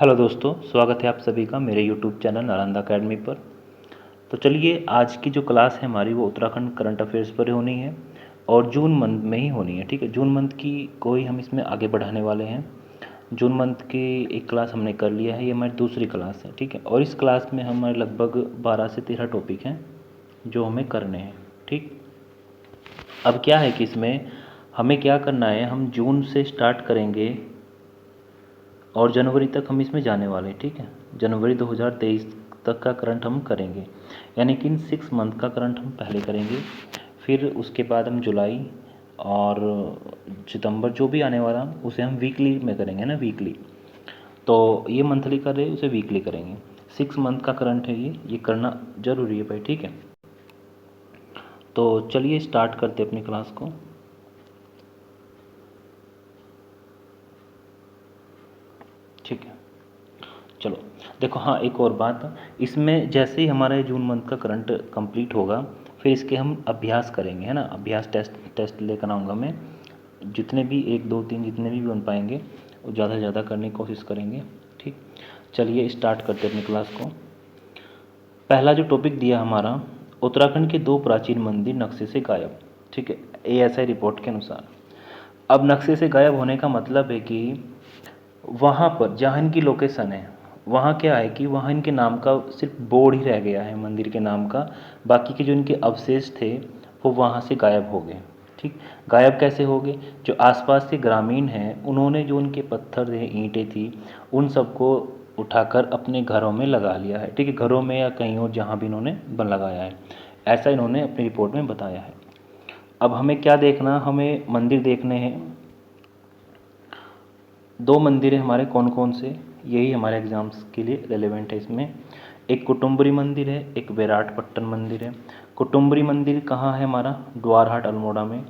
Hello दोस्तों, स्वागत है आप सभी का मेरे यूट्यूब चैनल नालंदा अकेडमी पर। तो चलिए, आज की जो क्लास है हमारी वो उत्तराखंड करंट अफेयर्स पर होनी है और जून मंथ में ही होनी है। ठीक है, जून मंथ की कोई हम इसमें आगे बढ़ाने वाले हैं। जून मंथ की एक क्लास हमने कर लिया है, ये हमारी दूसरी क्लास है। ठीक है, और इस क्लास में हमारे लगभग 12 से 13 टॉपिक हैं जो हमें करने हैं। ठीक, अब क्या है कि इसमें हमें क्या करना है, हम जून से स्टार्ट करेंगे और जनवरी तक हम इसमें जाने वाले हैं। ठीक है, जनवरी 2023 तक का करंट हम करेंगे, यानी कि इन 6 मंथ का करंट हम पहले करेंगे। फिर उसके बाद हम जुलाई और सितंबर जो भी आने वाला उसे हम वीकली में करेंगे ना, वीकली। तो ये मंथली कर रहे उसे वीकली करेंगे। 6 मंथ का करंट है, ये करना ज़रूरी है भाई। ठीक है, तो चलिए स्टार्ट करते अपनी क्लास को। ठीक है, चलो देखो। हाँ, एक और बात, इसमें जैसे ही हमारा ये जून मंथ का करंट कंप्लीट होगा फिर इसके हम अभ्यास करेंगे, है ना। अभ्यास टेस्ट लेकर आऊँगा मैं। जितने भी 1 2 3 जितने भी बन पाएंगे वो ज़्यादा से ज़्यादा करने की कोशिश करेंगे। ठीक, चलिए स्टार्ट करते हैं अपनी क्लास को। पहला जो टॉपिक दिया हमारा, उत्तराखंड के 2 प्राचीन मंदिर नक्शे से गायब। ठीक है, ASI रिपोर्ट के अनुसार। अब नक्शे से गायब होने का मतलब है कि वहाँ पर जहाँ इनकी लोकेशन है वहाँ क्या है कि वहाँ इनके नाम का सिर्फ बोर्ड ही रह गया है, मंदिर के नाम का। बाकी के जो इनके अवशेष थे वो वहाँ से गायब हो गए। ठीक, गायब कैसे हो गए? जो आसपास के ग्रामीण हैं उन्होंने जो उनके पत्थर थे, ईंटें थी, उन सबको उठाकर अपने घरों में लगा लिया है। ठीक है, घरों में या कहीं और जहाँ भी इन्होंने बन लगाया है, ऐसा इन्होंने अपनी रिपोर्ट में बताया है। अब हमें क्या देखना, हमें मंदिर देखने हैं। 2 मंदिर है हमारे, कौन कौन से, यही हमारे एग्जाम्स के लिए रेलेवेंट है। इसमें एक कुटुम्बरी मंदिर है, एक विराटपट्टन मंदिर है। कुटुम्बरी मंदिर कहाँ है हमारा? द्वारहाट अल्मोड़ा में।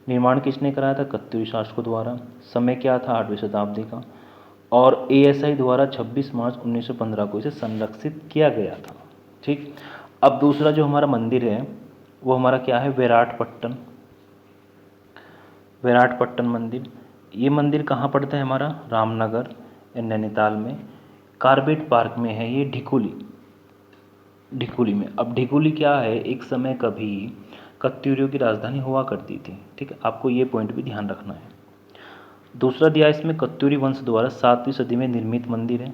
निर्माण किसने कराया था? कत्यूरी शासकों द्वारा। समय क्या था? 8वीं शताब्दी का। और ASI द्वारा 26 मार्च 1915 को इसे संरक्षित किया गया था। ठीक, अब दूसरा जो हमारा मंदिर है वो हमारा क्या है? विराटपट्टन। विराटपट्टन मंदिर, ये मंदिर कहाँ पड़ता है हमारा? रामनगर नैनीताल में। कार्बेट पार्क में है ये, ढिकुली, ढिकुली में। अब ढिकुली क्या है, एक समय कभी कत्यूरियों की राजधानी हुआ करती थी। ठीक है, आपको ये पॉइंट भी ध्यान रखना है। दूसरा दिया इसमें कत्यूरी वंश द्वारा 7वीं सदी में निर्मित मंदिर है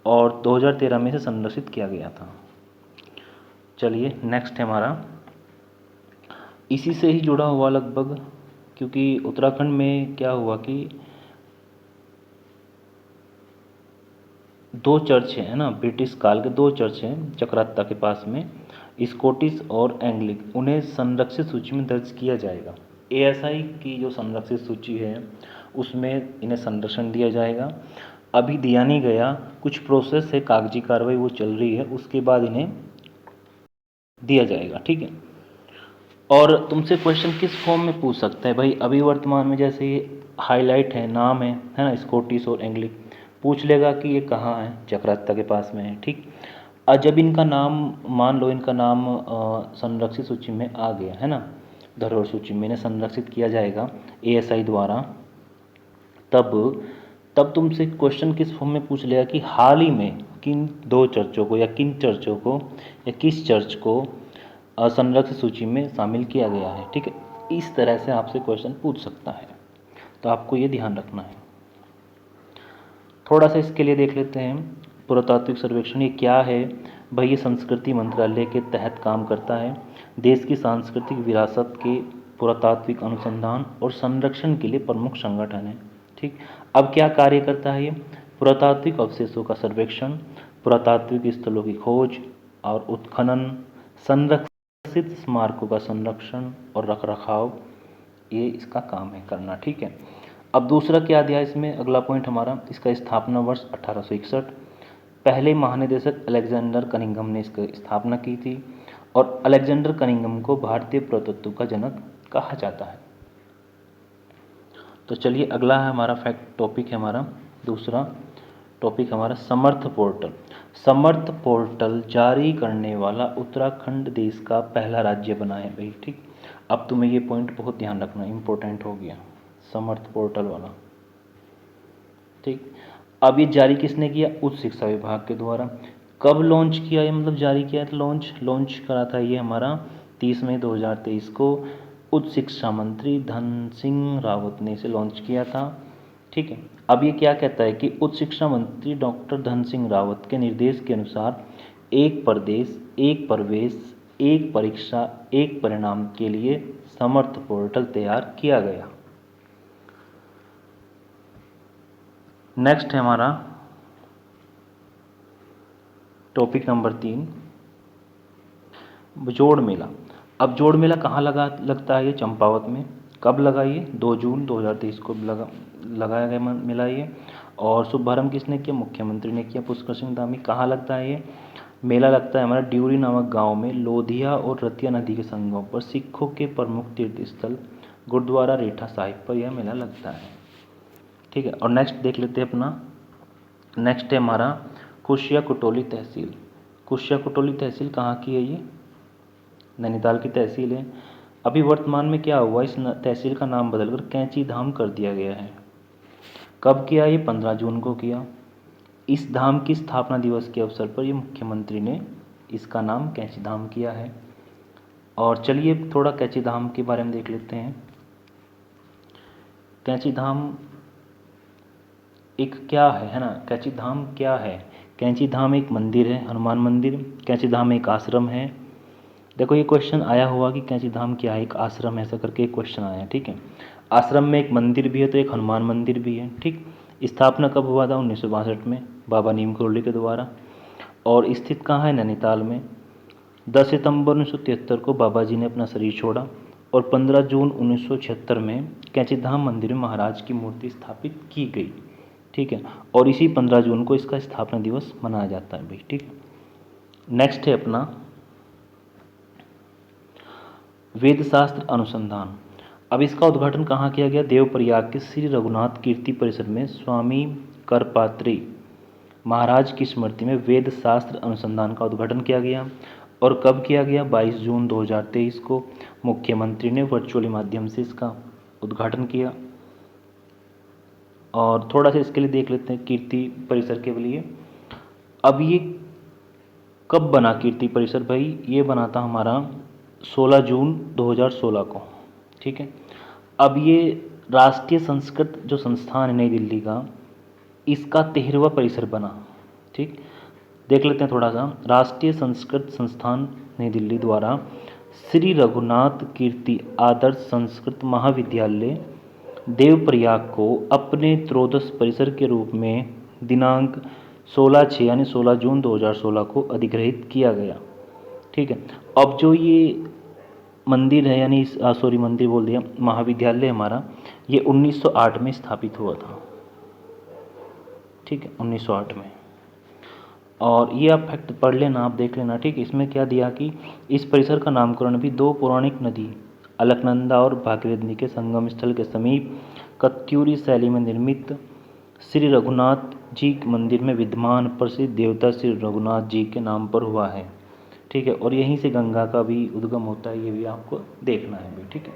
और 2013 में इसे संरक्षित किया गया था। चलिए नेक्स्ट है हमारा, इसी से ही जुड़ा हुआ लगभग, क्योंकि उत्तराखंड में क्या हुआ कि 2 चर्च है ना, ब्रिटिश काल के 2 चर्च हैं चक्राता के पास में, स्कॉटिश और एंग्लिक। उन्हें संरक्षित सूची में दर्ज किया जाएगा। ASI की जो संरक्षित सूची है उसमें इन्हें संरक्षण दिया जाएगा। अभी दिया नहीं गया, कुछ प्रोसेस है, कागजी कार्रवाई वो चल रही है, उसके बाद इन्हें दिया जाएगा। ठीक है, और तुमसे क्वेश्चन किस फॉर्म में पूछ सकता है भाई? अभी वर्तमान में जैसे ये हाईलाइट है, नाम है ना, स्कॉटिश और एंग्लिक, पूछ लेगा कि ये कहाँ है, चक्राता के पास में है। ठीक, और जब इनका नाम, मान लो इनका नाम संरक्षित सूची में आ गया है ना, धरोहर सूची में इन्हें संरक्षित किया जाएगा ASI द्वारा, तब तब तुमसे क्वेश्चन किस फॉर्म में पूछ लेगा कि हाल ही में किन 2 चर्चों को या किन चर्चों को या किस चर्च को संरक्षित सूची में शामिल किया गया है। ठीक है, इस तरह से आपसे क्वेश्चन पूछ सकता है, तो आपको ये ध्यान रखना है। थोड़ा सा इसके लिए देख लेते हैं, पुरातात्विक सर्वेक्षण ये क्या है भाई? ये संस्कृति मंत्रालय के तहत काम करता है। देश की सांस्कृतिक विरासत के पुरातात्विक अनुसंधान और संरक्षण के लिए प्रमुख संगठन है। ठीक, अब क्या कार्य करता है ये? पुरातात्विक अवशेषों का सर्वेक्षण, पुरातात्विक स्थलों की खोज और उत्खनन, संरक्षित स्मारकों का संरक्षण और रखरखाव, ये इसका काम है करना। ठीक है, अब दूसरा क्या दिया इसमें, अगला पॉइंट हमारा, इसका स्थापना वर्ष 1861। पहले महानिदेशक अलेक्जेंडर कनिंघम ने इसकी स्थापना की थी और अलेक्जेंडर कनिंघम को भारतीय पुरातत्व का जनक कहा जाता है। तो चलिए अगला है हमारा फैक्ट टॉपिक है हमारा, दूसरा टॉपिक हमारा समर्थ पोर्टल। समर्थ पोर्टल जारी करने वाला उत्तराखंड देश का पहला राज्य बना है भाई। ठीक, अब तुम्हें ये पॉइंट बहुत ध्यान रखना, इम्पोर्टेंट हो गया, समर्थ पोर्टल वाला। ठीक, अब ये जारी किसने किया? उच्च शिक्षा विभाग के द्वारा। कब लॉन्च किया ये, मतलब जारी किया था, लॉन्च करा था ये हमारा 30 मई 2023 को उच्च शिक्षा मंत्री धन सिंह रावत ने इसे लॉन्च किया था। ठीक है, अब ये क्या कहता है कि उच्च शिक्षा मंत्री डॉक्टर धन सिंह रावत के निर्देश के अनुसार एक प्रदेश एक प्रवेश एक परीक्षा एक परिणाम के लिए समर्थ पोर्टल तैयार किया गया। नेक्स्ट है हमारा टॉपिक नंबर 3, जोड़ मेला। अब जोड़ मेला कहाँ लगता है? ये चंपावत में। कब लगा ये? 2 जून 2023 को लगाया गया मेला ये। और शुभारंभ किसने किया? मुख्यमंत्री ने किया, पुष्कर सिंह धामी। कहाँ लगता है ये मेला? लगता है हमारा ड्यूरी नामक गांव में लोधिया और रतिया नदी के संगम पर सिखों के प्रमुख तीर्थ स्थल गुरुद्वारा रीठा साहिब पर यह मेला लगता है। ठीक है, और नेक्स्ट देख लेते हैं अपना। नेक्स्ट है हमारा कुशिया कुटोली तहसील। कुशिया कुटोली तहसील कहाँ की है? ये नैनीताल की तहसील है। अभी वर्तमान में क्या हुआ, इस तहसील का नाम बदलकर कैंची धाम कर दिया गया है। कब किया? ये 15 जून को किया। इस धाम की स्थापना दिवस के अवसर पर ये मुख्यमंत्री ने इसका नाम कैंची धाम किया है। और चलिए थोड़ा कैंची धाम के बारे में देख लेते हैं। कैंची धाम एक क्या है ना? कैंची धाम क्या है? कैंची धाम एक मंदिर है, हनुमान मंदिर। कैंची धाम एक आश्रम है। देखो ये क्वेश्चन आया हुआ कि कैंची धाम क्या है, एक आश्रम है, ऐसा करके एक क्वेश्चन आया है। ठीक है, आश्रम में एक मंदिर भी है तो एक हनुमान मंदिर भी है। ठीक, स्थापना कब हुआ था? 1962 में बाबा नीम करोली के द्वारा। और स्थित कहाँ है? नैनीताल में। 10 सितंबर 1973 को बाबा जी ने अपना शरीर छोड़ा और 15 जून 1976 में कैंची धाम मंदिर में महाराज की मूर्ति स्थापित की गई। ठीक है, और इसी 15 जून को इसका स्थापना दिवस मनाया जाता है भाई। ठीक, नेक्स्ट है अपना वेद शास्त्र अनुसंधान। अब इसका उद्घाटन कहाँ किया गया? देवप्रयाग के श्री रघुनाथ कीर्ति परिसर में स्वामी करपात्री महाराज की स्मृति में वेद शास्त्र अनुसंधान का उद्घाटन किया गया। और कब किया गया? 22 जून 2023 को मुख्यमंत्री ने वर्चुअली माध्यम से इसका उद्घाटन किया। और थोड़ा सा इसके लिए देख लेते हैं कीर्ति परिसर के लिए। अब ये कब बना कीर्ति परिसर भाई? ये बना था हमारा 16 जून 2016 को। ठीक है, अब ये राष्ट्रीय संस्कृत जो संस्थान है नई दिल्ली का, इसका 13वां परिसर बना। ठीक, देख लेते हैं थोड़ा सा। राष्ट्रीय संस्कृत संस्थान नई दिल्ली द्वारा श्री रघुनाथ कीर्ति आदर्श संस्कृत महाविद्यालय देवप्रयाग को अपने त्रयोदश परिसर के रूप में दिनांक 16/6 यानी 16 जून 2016 को अधिग्रहित किया गया। ठीक है, अब जो ये मंदिर है यानी मंदिर बोल दिया, महाविद्यालय हमारा, ये 1908 में स्थापित हुआ था। ठीक है, 1908 में। और ये आप फैक्ट पढ़ लेना, आप देख लेना। ठीक, इसमें क्या दिया कि इस परिसर का नामकरण भी 2 पौराणिक नदी अलकनंदा और भागीरथी नदी के संगम स्थल के समीप कत्यूरी शैली में निर्मित श्री रघुनाथ जी मंदिर में विद्यमान प्रसिद्ध देवता श्री रघुनाथ जी के नाम पर हुआ है। ठीक है, और यहीं से गंगा का भी उद्गम होता है, ये भी आपको देखना है भी। ठीक है,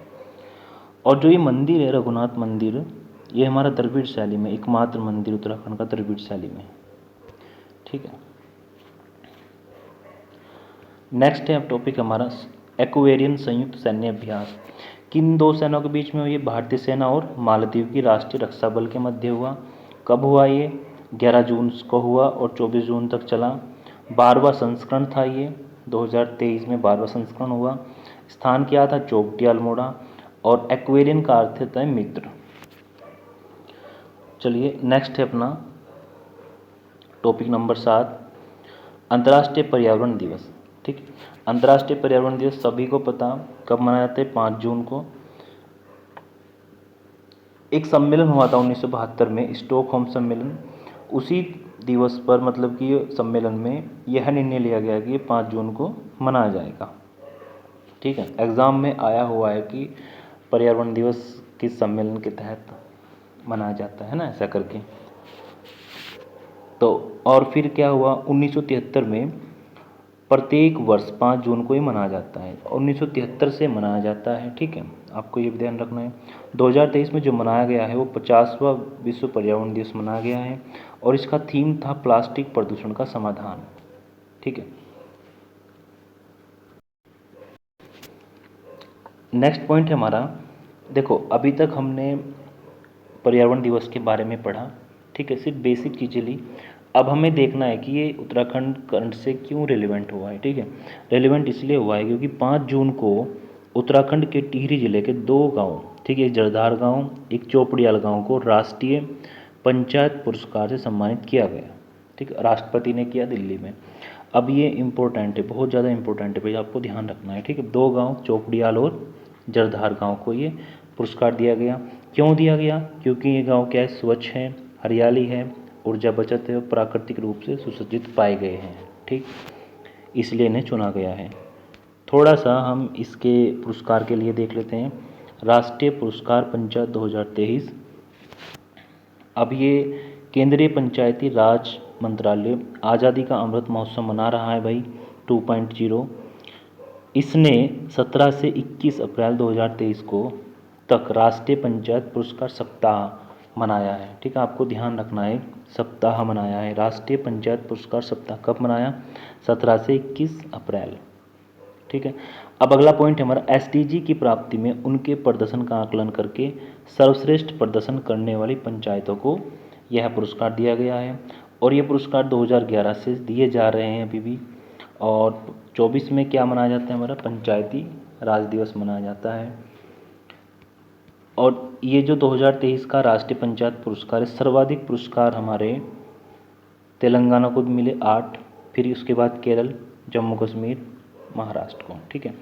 और जो ये मंदिर है रघुनाथ मंदिर, ये हमारा द्रविड़ शैली में एकमात्र मंदिर उत्तराखंड का द्रविड़ शैली में। ठीक है, नेक्स्ट है अब टॉपिक हमारा एक्वेरियन संयुक्त सैन्य अभ्यास। किन 2 सेनाओं के बीच में हुई? भारतीय सेना और मालदीव की राष्ट्रीय रक्षा बल के मध्य हुआ। कब हुआ ये? 11 जून को हुआ और 24 जून तक चला। 12वां संस्करण था ये, 2023 में 12वां संस्करण हुआ। स्थान क्या था? चौबटी अल्मोड़ा। और एक्वेरियन का अर्थ होता है मित्र। चलिए नेक्स्ट है अपना टॉपिक नंबर 7, अंतर्राष्ट्रीय पर्यावरण दिवस। ठीक, अंतर्राष्ट्रीय पर्यावरण दिवस सभी को पता कब मनाया जाता है? 5 जून को। एक सम्मेलन हुआ था 1972 में, स्टॉकहोम सम्मेलन। उसी दिवस पर मतलब कि सम्मेलन में यह निर्णय लिया गया कि 5 जून को मनाया जाएगा। ठीक है, एग्ज़ाम में आया हुआ है कि पर्यावरण दिवस किस सम्मेलन के तहत मनाया जाता है ना, ऐसा करके। तो और फिर क्या हुआ? 1973 में प्रत्येक वर्ष 5 जून को ही मनाया जाता है, 1973 से मनाया जाता है। ठीक है, आपको ये भी ध्यान रखना है। 2023 में जो मनाया गया है वो 50वां विश्व पर्यावरण दिवस मनाया गया है। और इसका थीम था प्लास्टिक प्रदूषण का समाधान। ठीक है, नेक्स्ट पॉइंट है हमारा, देखो अभी तक हमने पर्यावरण दिवस के बारे में पढ़ा। ठीक है, सिर्फ बेसिक चीज़ें ली। अब हमें देखना है कि ये उत्तराखंड करंट से क्यों रेलिवेंट हुआ है। ठीक है, रेलिवेंट इसलिए हुआ है क्योंकि 5 जून को उत्तराखंड के टिहरी जिले के 2 गांव, ठीक है, एक जरधार गांव, एक चोपड़ियाल गांव को राष्ट्रीय पंचायत पुरस्कार से सम्मानित किया गया। ठीक है, राष्ट्रपति ने किया दिल्ली में। अब ये इम्पोर्टेंट है, बहुत ज़्यादा इम्पोर्टेंट है भाई, आपको ध्यान रखना है। ठीक है, 2 गांव चोपड़ियाल और जरधार गांव को ये पुरस्कार दिया गया। क्यों दिया गया? क्योंकि ये गांव क्या है, स्वच्छ है, हरियाली है, ऊर्जा बचत है और प्राकृतिक रूप से सुसज्जित पाए गए हैं। ठीक, इसलिए इन्हें चुना गया है। थोड़ा सा हम इसके पुरस्कार के लिए देख लेते हैं। राष्ट्रीय पुरस्कार पंचायत 2023। अब ये केंद्रीय पंचायती राज मंत्रालय आज़ादी का अमृत महोत्सव मना रहा है भाई 2.0। इसने 17 से 21 अप्रैल 2023 को तक राष्ट्रीय पंचायत पुरस्कार सप्ताह मनाया है। ठीक है, आपको ध्यान रखना है, सप्ताह मनाया है। राष्ट्रीय पंचायत पुरस्कार सप्ताह कब मनाया? 17 से 21 अप्रैल। ठीक है, अब अगला पॉइंट है हमारा, एसडीजी की प्राप्ति में उनके प्रदर्शन का आकलन करके सर्वश्रेष्ठ प्रदर्शन करने वाली पंचायतों को यह पुरस्कार दिया गया है। और ये पुरस्कार 2011 से दिए जा रहे हैं अभी भी। और 24 में क्या मनाया जाता है हमारा, पंचायती राज दिवस मनाया जाता है। और ये जो 2023 का राष्ट्रीय पंचायत पुरस्कार है, सर्वाधिक पुरस्कार हमारे तेलंगाना को मिले 8, फिर उसके बाद केरल, जम्मू कश्मीर, महाराष्ट्र को। ठीक है,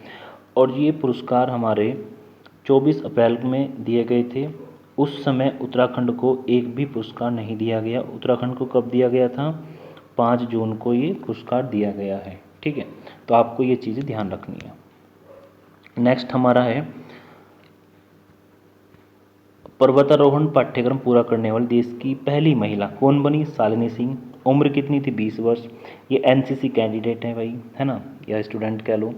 और ये पुरस्कार हमारे 24 अप्रैल में दिए गए थे। उस समय उत्तराखंड को एक भी पुरस्कार नहीं दिया गया। उत्तराखंड को कब दिया गया था? 5 जून को ये पुरस्कार दिया गया है। ठीक है, तो आपको ये चीज़ें ध्यान रखनी है। नेक्स्ट हमारा है, पर्वतारोहण पाठ्यक्रम पूरा करने वाली देश की पहली महिला कौन बनी? शालिनी सिंह। उम्र कितनी थी? 20 वर्ष। ये एनसीसी कैंडिडेट है भाई, है ना, या स्टूडेंट कह लो।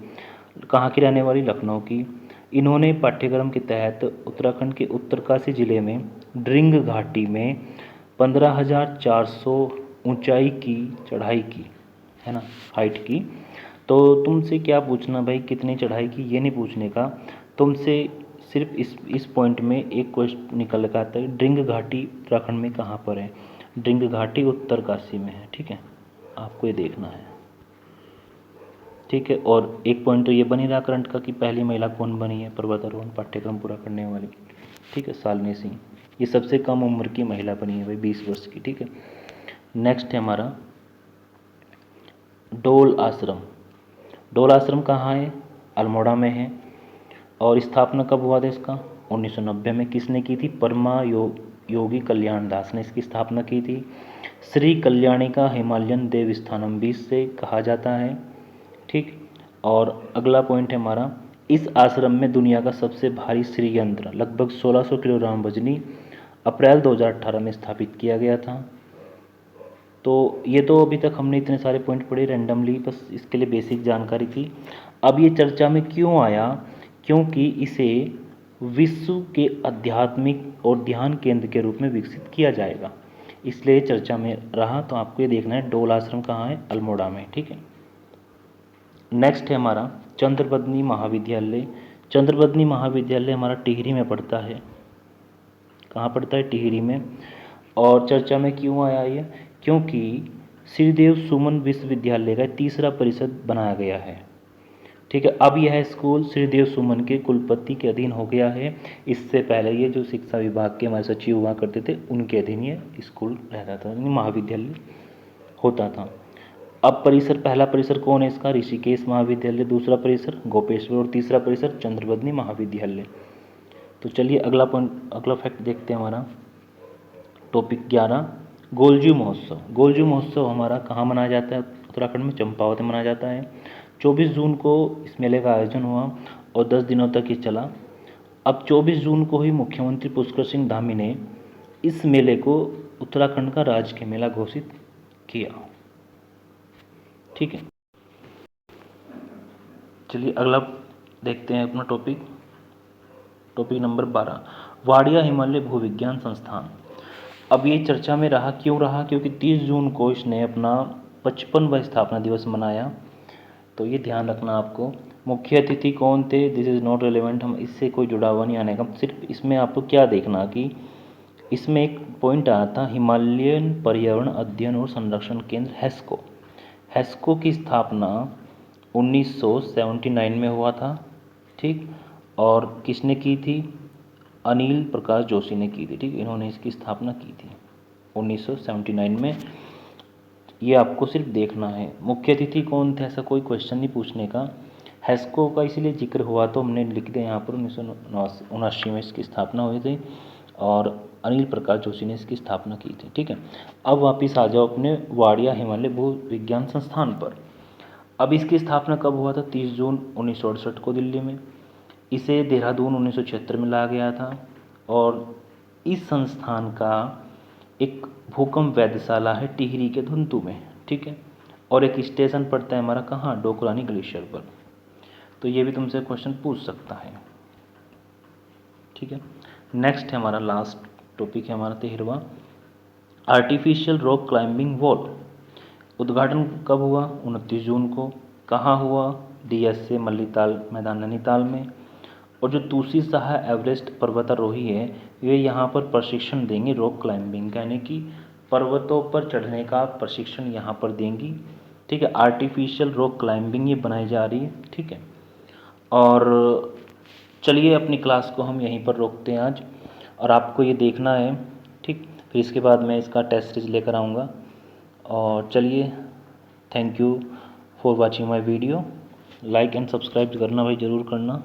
कहाँ की रहने वाली? लखनऊ की। इन्होंने पाठ्यक्रम के तहत उत्तराखंड के उत्तरकाशी जिले में ड्रिंग घाटी में 15,400 ऊंचाई की चढ़ाई की, है ना, हाइट की। तो तुमसे क्या पूछना भाई, कितनी चढ़ाई की, ये नहीं पूछने का तुमसे, सिर्फ इस पॉइंट में एक क्वेश्चन निकल कर आता है, ड्रिंग घाटी उत्तराखंड में कहाँ पर है? ड्रिंग घाटी उत्तरकाशी में है। ठीक है, आपको ये देखना है। ठीक है, और एक पॉइंट तो ये बनी रहा करंट का कि पहली महिला कौन बनी है पर्वतारोहण पाठ्यक्रम पूरा करने वाली? ठीक है, शालिनी सिंह। ये सबसे कम उम्र की महिला बनी है भाई, 20 वर्ष की। ठीक है, नेक्स्ट है हमारा डोल आश्रम। डोल आश्रम कहाँ है? अल्मोड़ा में है। और स्थापना कब हुआ था इसका? 1990 में। किसने की थी? परमा योगी कल्याण दास ने इसकी स्थापना की थी। श्री कल्याणी का हिमालयन देव स्थानम भी से कहा जाता है। ठीक, और अगला पॉइंट है हमारा, इस आश्रम में दुनिया का सबसे भारी श्री यंत्र लगभग 1600 किलोग्राम वजनी अप्रैल 2018 में स्थापित किया गया था। तो ये तो अभी तक हमने इतने सारे पॉइंट पढ़े रैंडमली, बस इसके लिए बेसिक जानकारी थी। अब ये चर्चा में क्यों आया? क्योंकि इसे विश्व के आध्यात्मिक और ध्यान केंद्र के रूप में विकसित किया जाएगा, इसलिए चर्चा में रहा। तो आपको ये देखना है डोल आश्रम कहाँ है? अल्मोड़ा में। ठीक है, नेक्स्ट है हमारा चंद्रबदनी महाविद्यालय। चंद्रबदनी महाविद्यालय हमारा टिहरी में पड़ता है। कहाँ पड़ता है? टिहरी में। और चर्चा में क्यों आया ये? क्योंकि श्रीदेव सुमन विश्वविद्यालय का तीसरा परिषद बनाया गया है। ठीक है, अब यह स्कूल श्रीदेव सुमन के कुलपति के अधीन हो गया है। इससे पहले ये जो शिक्षा विभाग के हमारे सचिव हुआ करते थे, उनके अधीन ये स्कूल रहता था, महाविद्यालय होता था। अब परिसर, पहला परिसर कौन है इसका? ऋषिकेश महाविद्यालय। दूसरा परिसर गोपेश्वर और तीसरा परिसर चंद्रबदनी महाविद्यालय। तो चलिए अगला पॉइंट, अगला फैक्ट देखते हैं हमारा टॉपिक 11, गोलजू महोत्सव। गोलजू महोत्सव हमारा कहाँ मनाया जाता है? उत्तराखंड में चंपावत में मनाया जाता है। 24 जून को इस मेले का आयोजन हुआ और 10 दिनों तक ये चला। अब 24 जून को ही मुख्यमंत्री पुष्कर सिंह धामी ने इस मेले को उत्तराखंड का राजकीय मेला घोषित किया। ठीक है, चलिए अगला देखते हैं अपना टॉपिक नंबर 12, वाडिया हिमालय भूविज्ञान संस्थान। अब ये चर्चा में रहा, क्यों रहा? क्योंकि 30 जून को इसने अपना 55वां स्थापना दिवस मनाया। तो ये ध्यान रखना आपको। मुख्य अतिथि कौन थे? दिस इज़ नॉट रेलेवेंट, हम इससे कोई जुड़ा हुआ नहीं आने का। सिर्फ इसमें आपको क्या देखना कि इसमें एक पॉइंट आया था, हिमालयन पर्यावरण अध्ययन और संरक्षण केंद्र हेस्को। हेस्को की स्थापना 1979 में हुआ था, ठीक। और किसने की थी? अनिल प्रकाश जोशी ने की थी, ठीक। इन्होंने इसकी स्थापना की थी 1979 में। ये आपको सिर्फ देखना है। मुख्य अतिथि कौन थे, ऐसा कोई क्वेश्चन नहीं पूछने का। हेस्को का इसीलिए जिक्र हुआ तो हमने लिख दिया यहाँ पर 1979 में इसकी स्थापना हुई थी और अनिल प्रकाश जोशी ने इसकी स्थापना की थी, ठीक है। अब वापिस आ जाओ अपने वाडिया हिमालय भू विज्ञान संस्थान पर। अब इसकी स्थापना कब हुआ था? 30 जून 1968 को दिल्ली में। इसे देहरादून 1976 में लाया गया था और इस संस्थान का एक भूकंप वेधशाला है टिहरी के धुंतु में, ठीक है। और एक स्टेशन पड़ता है हमारा कहाँ? डोकरानी ग्लेशियर पर। तो ये भी तुमसे क्वेश्चन पूछ सकता है, ठीक है। नेक्स्ट है हमारा लास्ट टॉपिक है हमारा 13वां, आर्टिफिशियल रॉक क्लाइंबिंग वॉल। उद्घाटन कब हुआ? 29 जून को। कहाँ हुआ? DSA मल्लीताल मैदान नैनीताल में। और जो तुलसी शाह एवरेस्ट पर्वतारोही है, वे यहाँ पर प्रशिक्षण देंगे रॉक क्लाइंबिंग, यानी कि पर्वतों पर चढ़ने का प्रशिक्षण यहाँ पर देंगी, ठीक है। आर्टिफिशियल रॉक क्लाइंबिंग ये बनाई जा रही है, ठीक है। और चलिए अपनी क्लास को हम यहीं पर रोकते हैं आज, और आपको ये देखना है, ठीक। फिर इसके बाद मैं इसका टेस्ट सीरीज लेकर आऊँगा। और चलिए, thank you for watching my video. Like and subscribe करना भाई ज़रूर करना।